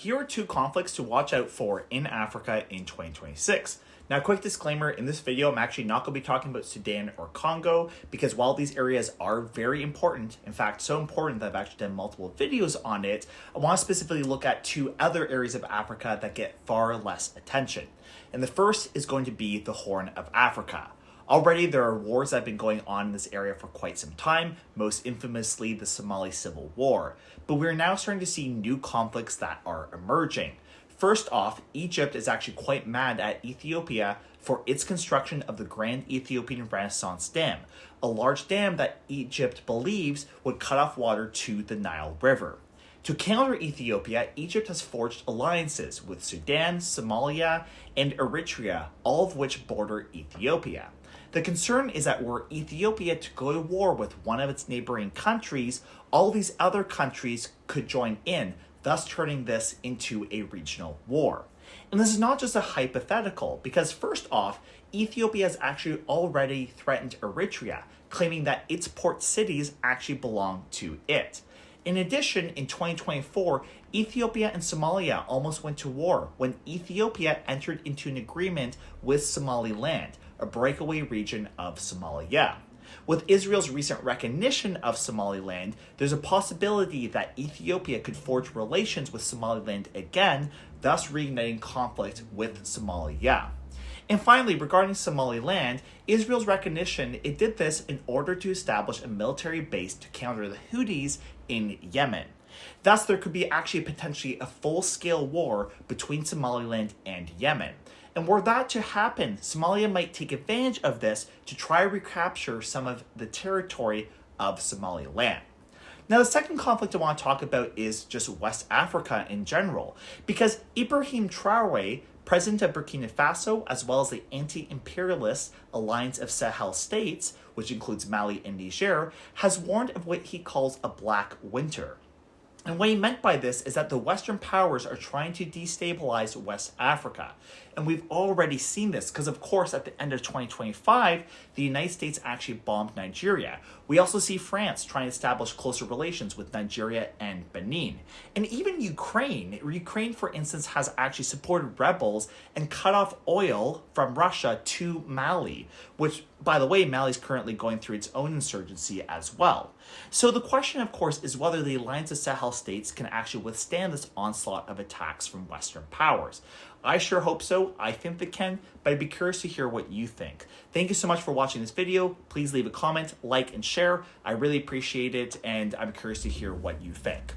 Here are two conflicts to watch out for in Africa in 2026. Now, quick disclaimer, in this video, I'm actually not going to be talking about Sudan or Congo because while these areas are very important, in fact, so important that I've actually done multiple videos on it, I want to specifically look at two other areas of Africa that get far less attention. And the first is going to be the Horn of Africa. Already, there are wars that have been going on in this area for quite some time, most infamously the Somali Civil War. But we're now starting to see new conflicts that are emerging. First off, Egypt is actually quite mad at Ethiopia for its construction of the Grand Ethiopian Renaissance Dam, a large dam that Egypt believes would cut off water to the Nile River. To counter Ethiopia, Egypt has forged alliances with Sudan, Somalia, and Eritrea, all of which border Ethiopia. The concern is that were Ethiopia to go to war with one of its neighboring countries, all these other countries could join in, thus turning this into a regional war. And this is not just a hypothetical, because first off, Ethiopia has actually already threatened Eritrea, claiming that its port cities actually belong to it. In addition, in 2024, Ethiopia and Somalia almost went to war when Ethiopia entered into an agreement with Somaliland, a breakaway region of Somalia. With Israel's recent recognition of Somaliland, there's a possibility that Ethiopia could forge relations with Somaliland again, thus reigniting conflict with Somalia. And finally, regarding Somaliland, Israel's recognition, it did this in order to establish a military base to counter the Houthis in Yemen. Thus, there could be actually potentially a full-scale war between Somaliland and Yemen. And were that to happen, Somalia might take advantage of this to try to recapture some of the territory of Somaliland. Now, the second conflict I want to talk about is just West Africa in general, because Ibrahim Traore, president of Burkina Faso, as well as the anti-imperialist Alliance of Sahel States, which includes Mali and Niger, has warned of what he calls a black winter. And what he meant by this is that the Western powers are trying to destabilize West Africa. And we've already seen this because, of course, at the end of 2025, the United States actually bombed Nigeria. We also see France trying to establish closer relations with Nigeria and Benin. And even Ukraine, for instance, has actually supported rebels and cut off oil from Russia to Mali, which, by the way, Mali is currently going through its own insurgency as well. So the question, of course, is whether the Alliance of Sahel States can actually withstand this onslaught of attacks from Western powers. I sure hope so. I think they can, but I'd be curious to hear what you think. Thank you so much for watching this video. Please leave a comment, like, and share. I really appreciate it, and I'm curious to hear what you think.